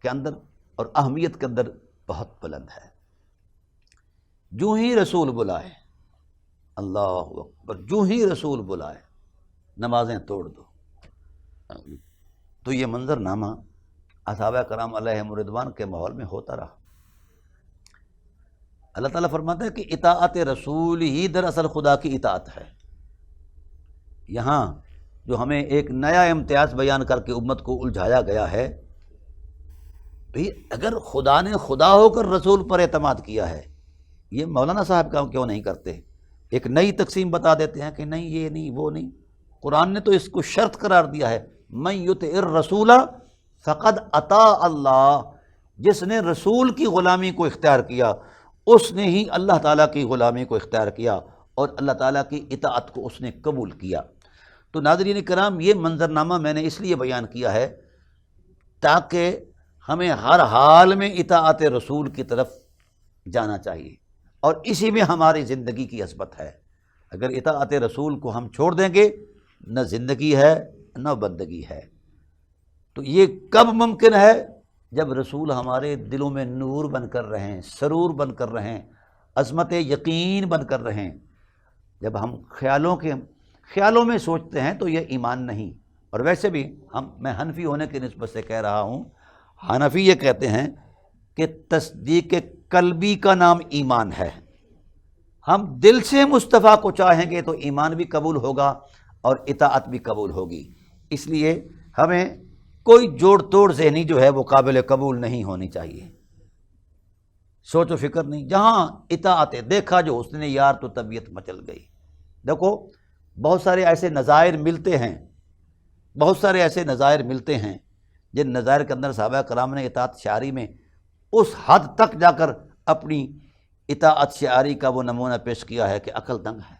کے اندر اور اہمیت کے اندر بہت بلند ہے۔ جو ہی رسول بلائے، اللہ اکبر، جو ہی رسول بلائے نمازیں توڑ دو۔ تو یہ منظر نامہ اصحابہ کرام علیہم الرضوان کے ماحول میں ہوتا رہا۔ اللہ تعالیٰ فرماتا ہے کہ اطاعت رسول ہی دراصل خدا کی اطاعت ہے۔ یہاں جو ہمیں ایک نیا امتیاز بیان کر کے امت کو الجھایا گیا ہے، بھئی اگر خدا نے خدا ہو کر رسول پر اعتماد کیا ہے، یہ مولانا صاحب کا کیوں نہیں کرتے؟ ایک نئی تقسیم بتا دیتے ہیں کہ نہیں یہ نہیں وہ نہیں۔ قرآن نے تو اس کو شرط قرار دیا ہے، من یطع الرسول فقد اطاع اللہ، جس نے رسول کی غلامی کو اختیار کیا اس نے ہی اللہ تعالیٰ کی غلامی کو اختیار کیا، اور اللہ تعالیٰ کی اطاعت کو اس نے قبول کیا۔ تو ناظرین کرام، یہ منظرنامہ میں نے اس لیے بیان کیا ہے تاکہ ہمیں ہر حال میں اطاعت رسول کی طرف جانا چاہیے، اور اسی میں ہماری زندگی کی عظمت ہے۔ اگر اطاعت رسول کو ہم چھوڑ دیں گے، نہ زندگی ہے نہ بندگی ہے۔ تو یہ کب ممکن ہے؟ جب رسول ہمارے دلوں میں نور بن کر رہیں، سرور بن کر رہیں، عظمت یقین بن کر رہیں۔ جب ہم خیالوں میں سوچتے ہیں تو یہ ایمان نہیں۔ اور ویسے بھی میں حنفی ہونے کی نسبت سے کہہ رہا ہوں، حنفی یہ کہتے ہیں کہ تصدیق قلبی کا نام ایمان ہے۔ ہم دل سے مصطفیٰ کو چاہیں گے تو ایمان بھی قبول ہوگا اور اطاعت بھی قبول ہوگی۔ اس لیے ہمیں کوئی جوڑ توڑ ذہنی جو ہے وہ قابل قبول نہیں ہونی چاہیے، سوچ و فکر نہیں۔ جہاں اطاعت دیکھا جو اس نے یار تو طبیعت مچل گئی۔ دیکھو بہت سارے ایسے نظائر ملتے ہیں، جن نظائر کے اندر صحابہ کرام نے اطاعت شعاری میں اس حد تک جا کر اپنی اطاعت شعاری کا وہ نمونہ پیش کیا ہے کہ عقل دنگ ہے۔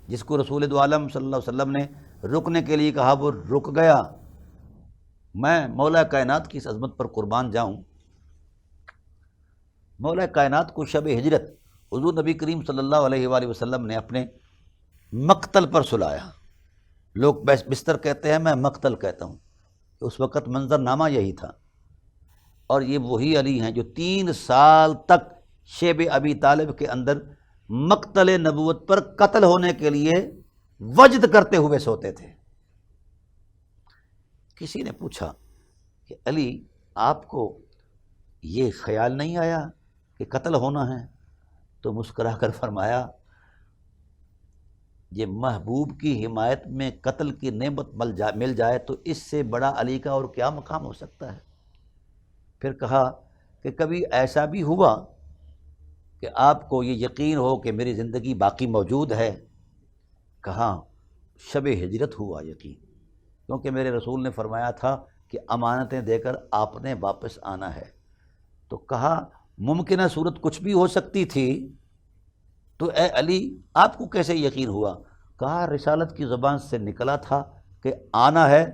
جس کو رسول دو عالم صلی اللہ علیہ وسلم نے رکنے کے لیے کہا وہ رک گیا۔ میں مولا کائنات کی اس عظمت پر قربان جاؤں، مولا کائنات کو شب ہجرت حضور نبی کریم صلی اللہ علیہ وآلہ وسلم نے اپنے مقتل پر سلایا۔ لوگ بستر کہتے ہیں، میں مقتل کہتا ہوں، اس وقت منظر نامہ یہی تھا۔ اور یہ وہی علی ہیں جو 3 سال تک شیب ابی طالب کے اندر مقتل نبوت پر قتل ہونے کے لیے وجد کرتے ہوئے سوتے تھے۔ کسی نے پوچھا کہ علی آپ کو یہ خیال نہیں آیا کہ قتل ہونا ہے؟ تو مسکرا کر فرمایا یہ محبوب کی حمایت میں قتل کی نعمت مل جائے تو اس سے بڑا علی کا اور کیا مقام ہو سکتا ہے۔ پھر کہا کہ کبھی ایسا بھی ہوا کہ آپ کو یہ یقین ہو کہ میری زندگی باقی موجود ہے؟ کہا شب ہجرت ہوا یقین، کیونکہ میرے رسول نے فرمایا تھا کہ امانتیں دے کر آپ نے واپس آنا ہے۔ تو کہا ممکنہ صورت کچھ بھی ہو سکتی تھی، تو اے علی آپ کو کیسے یقین ہوا؟ کہا رسالت کی زبان سے نکلا تھا کہ آنا ہے،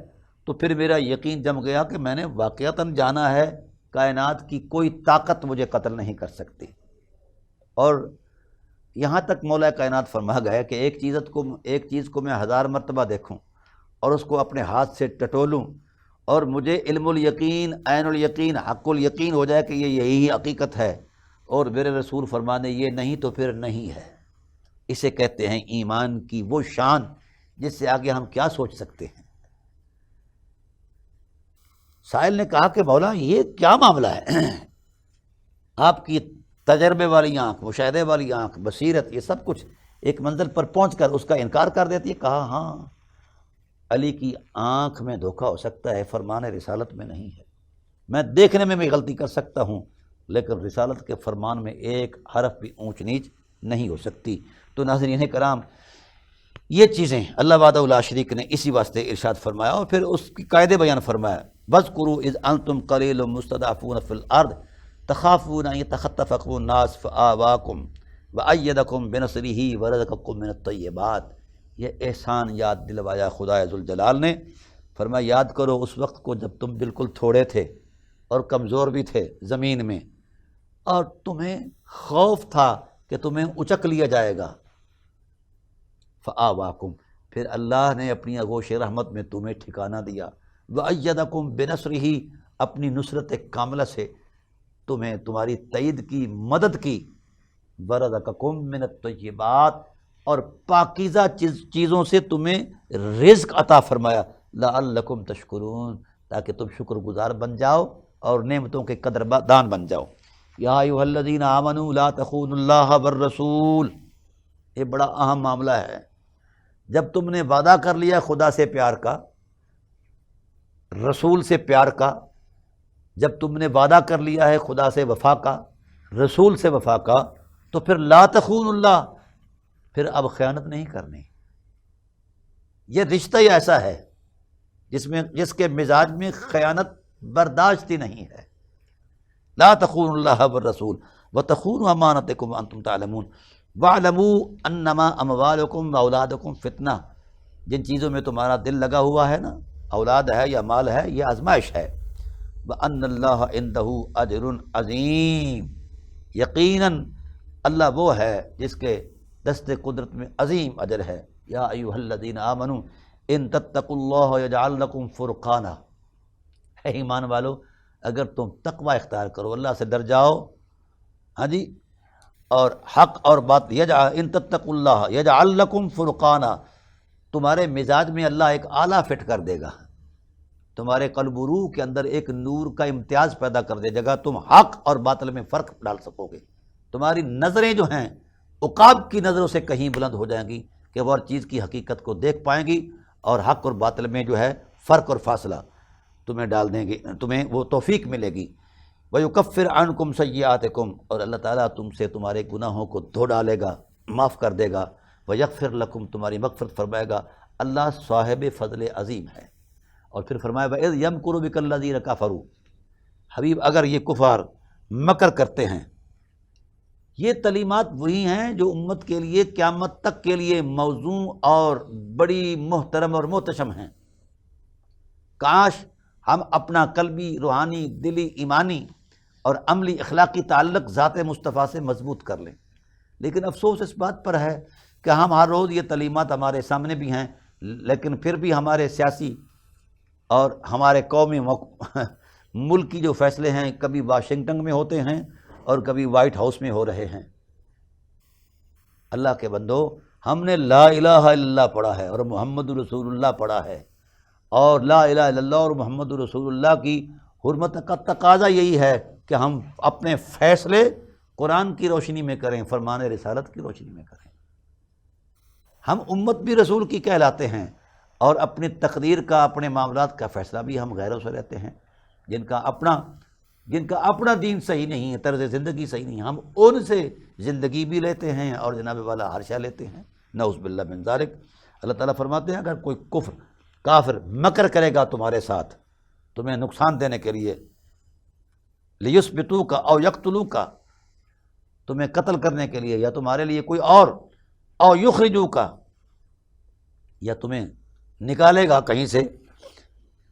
تو پھر میرا یقین جم گیا کہ میں نے واقعتاً جانا ہے، کائنات کی کوئی طاقت مجھے قتل نہیں کر سکتی۔ اور یہاں تک مولا کائنات فرما گیا کہ ایک چیز کو میں 1000 مرتبہ دیکھوں اور اس کو اپنے ہاتھ سے ٹٹولوں اور مجھے علم الیقین، عین الیقین، حق الیقین ہو جائے کہ یہ یہی حقیقت ہے، اور میرے رسول فرمانے یہ نہیں تو پھر نہیں ہے۔ اسے کہتے ہیں ایمان کی وہ شان جس سے آگے ہم کیا سوچ سکتے ہیں۔ سائل نے کہا کہ مولا یہ کیا معاملہ ہے؟ آپ کی تجربے والی آنکھ، مشاہدے والی آنکھ، بصیرت، یہ سب کچھ ایک منزل پر پہنچ کر اس کا انکار کر دیتی ہے۔ کہا ہاں علی کی آنکھ میں دھوکہ ہو سکتا ہے، فرمان رسالت میں نہیں ہے۔ میں دیکھنے میں بھی غلطی کر سکتا ہوں، لیکن رسالت کے فرمان میں ایک حرف بھی اونچ نیچ نہیں ہو سکتی۔ تو ناظرین کرام، یہ چیزیں اللہ وحدہ لا شریک نے اسی واسطے ارشاد فرمایا، اور پھر اس کی قاعدے بیان فرمایا، وَاذْكُرُوا إِذْ أَنْتُمْ قَلِيلٌ مُسْتَضْعَفُونَ فِي الْأَرْضِ تَخَافُونَ أَنْ يَتَخَطَّفَكُمُ النَّاسُ فَآوَاكُمْ وَأَيَّدَكُمْ بِنَصْرِهِ وَرَزَقَكُمْ مِنَ الطَّيِّبَاتِ۔ یہ احسان یاد دلوایا خدا ذوالجلال نے۔ فرمایا یاد کرو اس وقت کو جب تم بالکل تھوڑے تھے اور کمزور بھی تھے زمین میں، اور تمہیں خوف تھا کہ تمہیں اچک لیا جائے گا۔ فآواکم، پھر اللہ نے اپنی آغوش رحمت میں تمہیں ٹھکانہ دیا۔ وَأَيَّدَكُمْ بِنَصْرِهِ، اپنی نصرت کاملہ سے تمہیں تمہاری تائید کی، مدد کی۔ وَرَزَقَكُمْ مِنَ الطَّيِّبَاتِ، اور پاکیزہ چیزوں سے تمہیں رزق عطا فرمایا۔ لَعَلَّكُمْ تَشْكُرُونَ، تاکہ تم شکر گزار بن جاؤ اور نعمتوں کے قدر دان بن جاؤ۔ یا ایھا الذین آمنوا لا تخونوا اللہ والرسول، یہ بڑا اہم معاملہ ہے۔ جب تم نے وعدہ کر لیا خدا سے پیار کا، رسول سے پیار کا، جب تم نے وعدہ کر لیا ہے خدا سے وفا کا، رسول سے وفا کا، تو پھر لا تخونوا اللہ، پھر اب خیانت نہیں کرنی۔ یہ رشتہ ہی ایسا ہے جس کے مزاج میں خیانت برداشت ہی نہیں ہے۔ لا تخونوا اللہ والرسول وتخونوا امانتکم وانتم تعلمون واعلموا انما اموالکم واولادکم فتنہ۔ جن چیزوں میں تمہارا دل لگا ہوا ہے نا، اولاد ہے یا مال ہے، یہ آزمائش ہے۔ وان اللہ عندہ اجر عظیم، یقیناً اللہ وہ ہے جس کے دست قدرت میں عظیم اجر ہے۔ یا ایھا الذین آمنوا ان تتقوا اللہ یجعل لکم فرقانا، اے ایمان والو اگر تم تقوی اختیار کرو، اللہ سے ڈر جاؤ، ہاں جی، اور حق اور بات، ان تتقوا اللہ یجعل لکم فرقانا، تمہارے مزاج میں اللہ ایک آلہ فٹ کر دے گا، تمہارے قلب و روح کے اندر ایک نور کا امتیاز پیدا کر دے گا، تم حق اور باطل میں فرق ڈال سکو گے۔ تمہاری نظریں جو ہیں عقاب کی نظروں سے کہیں بلند ہو جائیں گی کہ وہ ہر چیز کی حقیقت کو دیکھ پائیں گی، اور حق اور باطل میں جو ہے فرق اور فاصلہ تمہیں ڈال دیں گے، تمہیں وہ توفیق ملے گی۔ وَيُكَفِّرْ عَنْكُمْ سَيِّئَاتِكُمْ، اور اللہ تعالیٰ تم سے تمہارے گناہوں کو دھو ڈالے گا، معاف کر دے گا۔ وَيَغْفِرْ لَكُمْ، تمہاری مغفرت فرمائے گا۔ اللہ صاحب فضل عظیم ہے۔ اور پھر فرمایا وَإِذْ يَمْكُرُ بِكَ الَّذِينَ كَفَرُوا، حبیب اگر یہ کفار مکر کرتے ہیں یہ تعلیمات وہی ہیں جو امت کے لیے قیامت تک کے لیے موزوں اور بڑی محترم اور محتشم ہیں۔ کاش ہم اپنا قلبی، روحانی، دلی، ایمانی اور عملی اخلاقی تعلق ذات مصطفیٰ سے مضبوط کر لیں، لیکن افسوس اس بات پر ہے کہ ہم ہر روز یہ تعلیمات ہمارے سامنے بھی ہیں، لیکن پھر بھی ہمارے سیاسی اور ہمارے قومی ملکی جو فیصلے ہیں کبھی واشنگٹن میں ہوتے ہیں اور کبھی وائٹ ہاؤس میں ہو رہے ہیں۔ اللہ کے بندو، ہم نے لا الہ الا اللہ پڑھا ہے اور محمد رسول اللہ پڑھا ہے، اور لا الہ الا اللہ اور محمد رسول اللہ کی حرمت کا تقاضا یہی ہے کہ ہم اپنے فیصلے قرآن کی روشنی میں کریں، فرمان رسالت کی روشنی میں کریں۔ ہم امت بھی رسول کی کہلاتے ہیں، اور اپنی تقدیر کا، اپنے معاملات کا فیصلہ بھی ہم غیروں سے لیتے ہیں، جن کا اپنا دین صحیح نہیں ہے، طرز زندگی صحیح نہیں ہے، ہم ان سے زندگی بھی لیتے ہیں اور جناب والا ہر شے لیتے ہیں، نعوذ باللہ من ذالک۔ اللہ تعالیٰ فرماتے ہیں اگر کوئی کافر مکر کرے گا تمہارے ساتھ تمہیں نقصان دینے کے لیے، لیثبتوک او یقتلوک، تمہیں قتل کرنے کے لیے یا تمہارے لیے کوئی اور، او یخرجوک، یا تمہیں نکالے گا کہیں سے،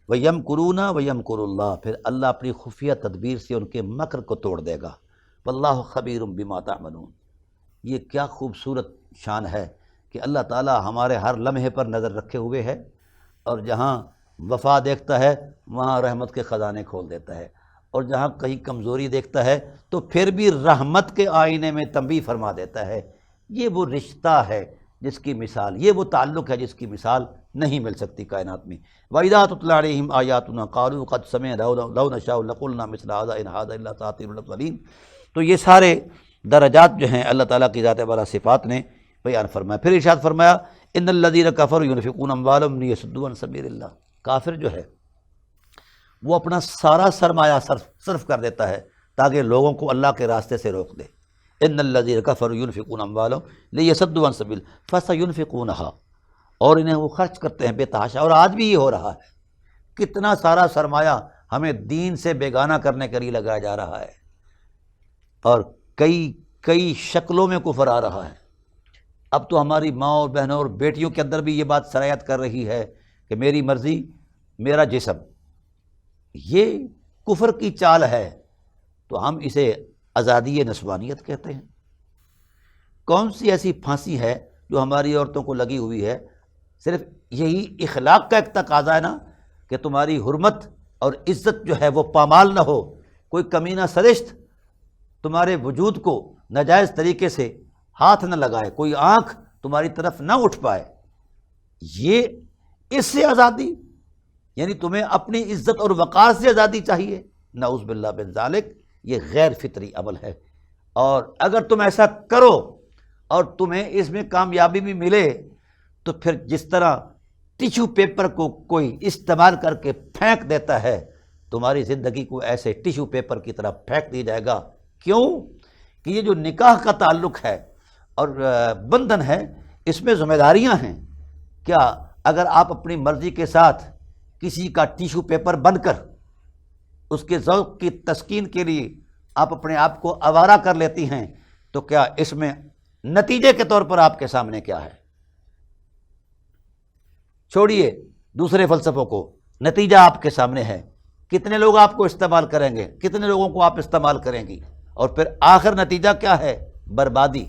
وَيَمْكُرُونَ وَيَمْكُرُ اللَّهُ، پھر اللہ اپنی خفیہ تدبیر سے ان کے مکر کو توڑ دے گا، وَاللَّهُ خَبِيرٌ بِمَا تَعْمَلُونَ۔ یہ کیا خوبصورت شان ہے کہ اللہ تعالیٰ ہمارے ہر لمحے پر نظر رکھے ہوئے ہے، اور جہاں وفا دیکھتا ہے وہاں رحمت کے خزانے کھول دیتا ہے، اور جہاں کہیں کمزوری دیکھتا ہے تو پھر بھی رحمت کے آئینے میں تنبیہ فرما دیتا ہے۔ یہ وہ رشتہ ہے جس کی مثال، یہ وہ تعلق ہے جس کی مثال نہیں مل سکتی کائنات میں۔ وَإِذَا تُتْلَىٰ عَلَيْهِمْ آيَاتُنَا قَالُوا قَدْ سَمِعْنَا لَوْ نَشَاءُ لَقُلْنَا مِثْلَ هَٰذَا إِنْ هَٰذَا إِلَّا أَسَاطِيرُ الْأَوَّلِينَ۔ تو یہ سارے درجات جو ہیں اللہ تعالیٰ کی ذات والا صفات نے بیان فرمایا۔ پھر ارشاد فرمایا إِنَّ الَّذِينَ كَفَرُوا يُنْفِقُونَ أَمْوَالَهُمْ لِيَصُدُّوا عَنْ سَبِيلِ اللَّهِ۔ کافر جو ہے وہ اپنا سارا سرمایہ صرف کر دیتا ہے تاکہ لوگوں کو اللہ کے راستے سے روک دے۔ إِنَّ الَّذِينَ كَفَرُوا يُنْفِقُونَ أَمْوَالَهُمْ لِيَصُدُّوا عَنْ سَبِيلِ اللَّهِ فَسَيُنْفِقُونَهَا، اور انہیں وہ خرچ کرتے ہیں بے تحاشا، اور آج بھی یہ ہو رہا ہے۔ کتنا سارا سرمایہ ہمیں دین سے بیگانہ کرنے کے لیے لگایا جا رہا ہے، اور کئی شکلوں میں کفر آ رہا ہے۔ اب تو ہماری ماں اور بہنوں اور بیٹیوں کے اندر بھی یہ بات سرایت کر رہی ہے کہ میری مرضی میرا جسم، یہ کفر کی چال ہے، تو ہم اسے آزادی نسوانیت کہتے ہیں۔ کون سی ایسی پھانسی ہے جو ہماری عورتوں کو لگی ہوئی ہے؟ صرف یہی اخلاق کا ایک تقاضا ہے نا کہ تمہاری حرمت اور عزت جو ہے وہ پامال نہ ہو، کوئی کمینہ سرشت تمہارے وجود کو ناجائز طریقے سے ہاتھ نہ لگائے، کوئی آنکھ تمہاری طرف نہ اٹھ پائے۔ یہ اس سے آزادی، یعنی تمہیں اپنی عزت اور وقار سے آزادی چاہیے؟ نعوذ باللہ من ذالک، یہ غیر فطری عمل ہے۔ اور اگر تم ایسا کرو اور تمہیں اس میں کامیابی بھی ملے تو پھر جس طرح ٹیشو پیپر کو کوئی استعمال کر کے پھینک دیتا ہے، تمہاری زندگی کو ایسے ٹیشو پیپر کی طرح پھینک دیا جائے گا۔ کیوں کہ یہ جو نکاح کا تعلق ہے اور بندھن ہے، اس میں ذمہ داریاں ہیں۔ کیا اگر آپ اپنی مرضی کے ساتھ کسی کا ٹیشو پیپر بن کر اس کے ذوق کی تسکین کے لیے آپ اپنے آپ کو آوارہ کر لیتی ہیں، تو کیا اس میں نتیجے کے طور پر آپ کے سامنے کیا ہے؟ چھوڑیے دوسرے فلسفوں کو، نتیجہ آپ کے سامنے ہے۔ کتنے لوگ آپ کو استعمال کریں گے، کتنے لوگوں کو آپ استعمال کریں گی، اور پھر آخر نتیجہ کیا ہے؟ بربادی۔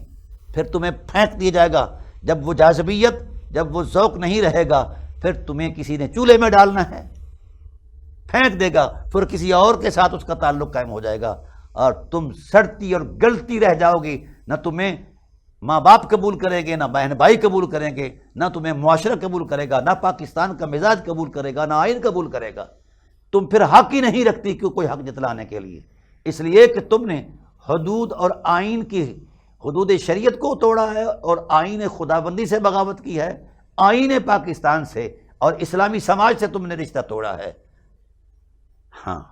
پھر تمہیں پھینک دیا جائے گا۔ جب وہ جاذبیت، جب وہ ذوق نہیں رہے گا، پھر تمہیں کسی نے چولہے میں ڈالنا ہے، پھینک دے گا، پھر کسی اور کے ساتھ اس کا تعلق قائم ہو جائے گا، اور تم سڑتی اور گلتی رہ جاؤ گی۔ نہ تمہیں ماں باپ قبول کریں گے، نہ بہن بھائی قبول کریں گے، نہ تمہیں معاشرہ قبول کرے گا، نہ پاکستان کا مزاج قبول کرے گا، نہ آئین قبول کرے گا۔ تم پھر حق ہی نہیں رکھتی کہ کوئی حق جتلانے کے لیے، اس لیے کہ تم نے حدود اور آئین کی، حدود شریعت کو توڑا ہے، اور آئین خدابندی سے بغاوت کی ہے، آئین پاکستان سے اور اسلامی سماج سے تم نے رشتہ توڑا ہے۔ ہاں،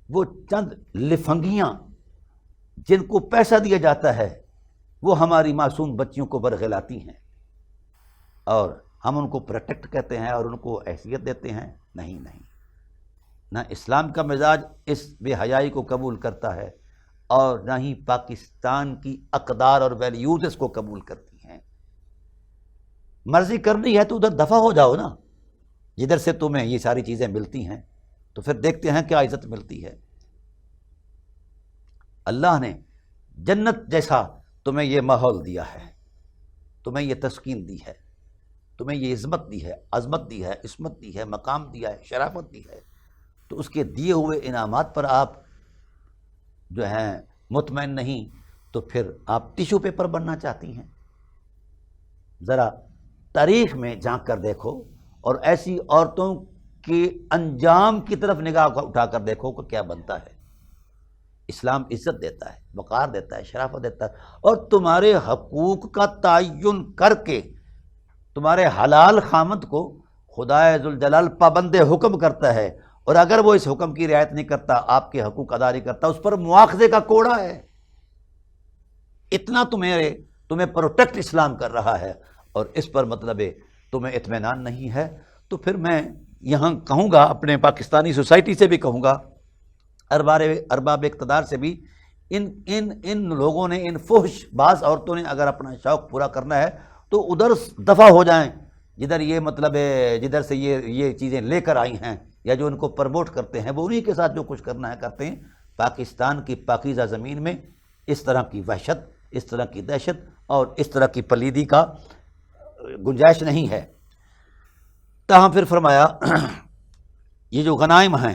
وہ چند لفنگیاں جن کو پیسہ دیا جاتا ہے وہ ہماری معصوم بچیوں کو برگلاتی ہیں، اور ہم ان کو پروٹیکٹ کہتے ہیں اور ان کو حیثیت دیتے ہیں۔ نہیں، نہ اسلام کا مزاج اس بے حیائی کو قبول کرتا ہے، اور نہ ہی پاکستان کی اقدار اور ویلیوز اس کو قبول کرتی ہیں۔ مرضی کرنی ہے تو ادھر دفع ہو جاؤ نا، جدھر سے تمہیں یہ ساری چیزیں ملتی ہیں، تو پھر دیکھتے ہیں کیا عزت ملتی ہے۔ اللہ نے جنت جیسا تمہیں یہ ماحول دیا ہے، تمہیں یہ تسکین دی ہے، تمہیں یہ عظمت دی ہے، عظمت دی ہے، عصمت دی ہے، مقام دیا ہے، شرافت دی ہے، تو اس کے دیے ہوئے انعامات پر آپ جو ہیں مطمئن نہیں، تو پھر آپ ٹیشو پیپر بننا چاہتی ہیں۔ ذرا تاریخ میں جھانک کر دیکھو اور ایسی عورتوں کے انجام کی طرف نگاہ اٹھا کر دیکھو کہ کیا بنتا ہے۔ اسلام عزت دیتا ہے، وقار دیتا ہے، شرافت دیتا ہے، اور تمہارے حقوق کا تعین کر کے تمہارے حلال خامد کو خدائے ذوالجلال پابند حکم کرتا ہے، اور اگر وہ اس حکم کی رعایت نہیں کرتا، آپ کے حقوق ادا نہیں کرتا، اس پر مواخذے کا کوڑا ہے۔ اتنا تمہیں پروٹیکٹ اسلام کر رہا ہے، اور اس پر مطلب تمہیں اطمینان نہیں ہے، تو پھر میں یہاں کہوں گا، اپنے پاکستانی سوسائٹی سے بھی کہوں گا، ارباب اقتدار سے بھی، ان لوگوں نے، ان فحش باز عورتوں نے اگر اپنا شوق پورا کرنا ہے تو ادھر دفع ہو جائیں، جدھر یہ مطلب جدھر سے یہ چیزیں لے کر آئی ہیں، یا جو ان کو پروموٹ کرتے ہیں، وہ انہی کے ساتھ جو کچھ کرنا ہے کرتے ہیں۔ پاکستان کی پاکیزہ زمین میں اس طرح کی وحشت، اس طرح کی دہشت اور اس طرح کی پلیدی کا گنجائش نہیں ہے۔ تاہم پھر فرمایا یہ جو غنائم ہیں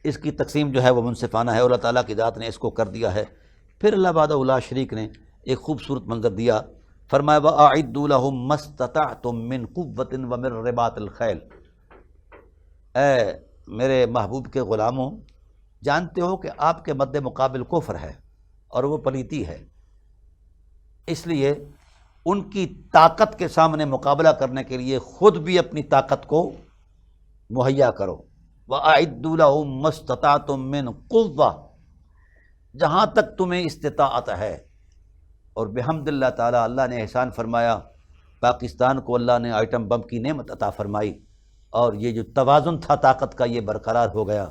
اس کی تقسیم جو ہے وہ منصفانہ ہے، اور اللہ تعالیٰ کی ذات نے اس کو کر دیا ہے۔ پھر اللہ وحدہ لا شریک نے ایک خوبصورت منظر دیا، فرمایا وَأَعِدُّوا لَهُم مَّا اسْتَطَعْتُم مِّن قُوَّةٍ وَمِن رِّبَاطِ الْخَيْلِ۔ اے میرے محبوب کے غلاموں، جانتے ہو کہ آپ کے مد مقابل کفر ہے اور وہ پلیتی ہے، اس لیے ان کی طاقت کے سامنے مقابلہ کرنے کے لیے خود بھی اپنی طاقت کو مہیا کرو۔ وَأَعِدُّوا لَهُم مَّا اسْتَطَعْتُم مِّن قُوَّةٍ، جہاں تک تمہیں استطاعت ہے۔ اور بحمد اللہ تعالیٰ، اللہ نے احسان فرمایا، پاکستان کو اللہ نے آئٹم بم کی نعمت عطا فرمائی، اور یہ جو توازن تھا طاقت کا یہ برقرار ہو گیا،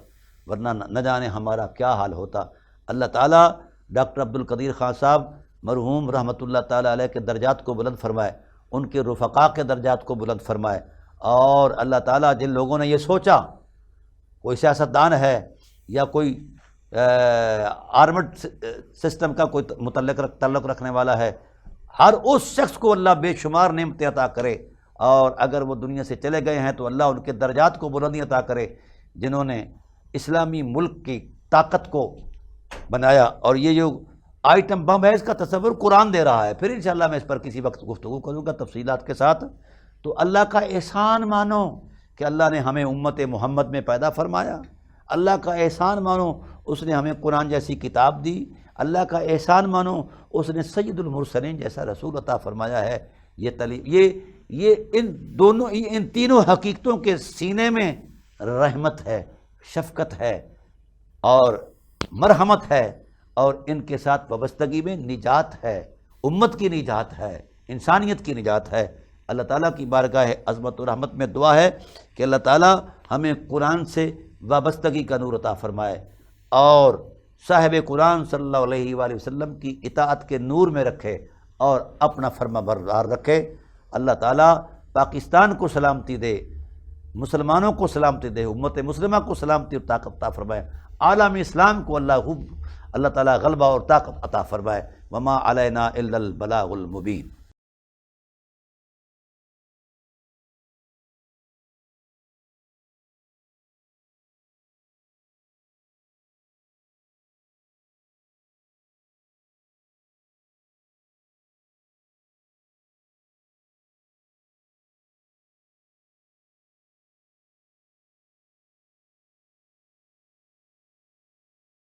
ورنہ نہ جانے ہمارا کیا حال ہوتا۔ اللہ تعالیٰ ڈاکٹر عبدالقدیر خان صاحب مرحوم رحمۃ اللہ تعالیٰ علیہ کے درجات کو بلند فرمائے، ان کے رفقا کے درجات کو بلند فرمائے، اور اللہ تعالیٰ جن لوگوں نے یہ سوچا، کوئی سیاستدان ہے یا کوئی آرمڈ سسٹم کا کوئی تعلق رکھنے والا ہے، ہر اس شخص کو اللہ بے شمار نعمتیں عطا کرے، اور اگر وہ دنیا سے چلے گئے ہیں تو اللہ ان کے درجات کو بلندی عطا کرے، جنہوں نے اسلامی ملک کی طاقت کو بنایا۔ اور یہ جو آئٹم بم ہے اس کا تصور قرآن دے رہا ہے، پھر انشاءاللہ میں اس پر کسی وقت گفتگو کروں گا تفصیلات کے ساتھ۔ تو اللہ کا احسان مانو کہ اللہ نے ہمیں امت محمد میں پیدا فرمایا، اللہ کا احسان مانو اس نے ہمیں قرآن جیسی کتاب دی، اللہ کا احسان مانو اس نے سید المرسلین جیسا رسول عطا فرمایا ہے۔ یہ ان تینوں حقیقتوں کے سینے میں رحمت ہے، شفقت ہے اور مرحمت ہے، اور ان کے ساتھ وابستگی میں نجات ہے، امت کی نجات ہے، انسانیت کی نجات ہے۔ اللہ تعالیٰ کی بارگاہ عظمت و رحمت میں دعا ہے کہ اللہ تعالیٰ ہمیں قرآن سے وابستگی کا نور عطا فرمائے، اور صاحب قرآن صلی اللہ علیہ وآلہ وسلم کی اطاعت کے نور میں رکھے، اور اپنا فرما بردار رکھے۔ اللہ تعالیٰ پاکستان کو سلامتی دے، مسلمانوں کو سلامتی دے، امت مسلمہ کو سلامتی اور طاقت عطا فرمائے، عالم اسلام کو اللہ تعالیٰ غلبہ اور طاقت عطا فرمائے۔ وما علینا الا البلاغ المبین۔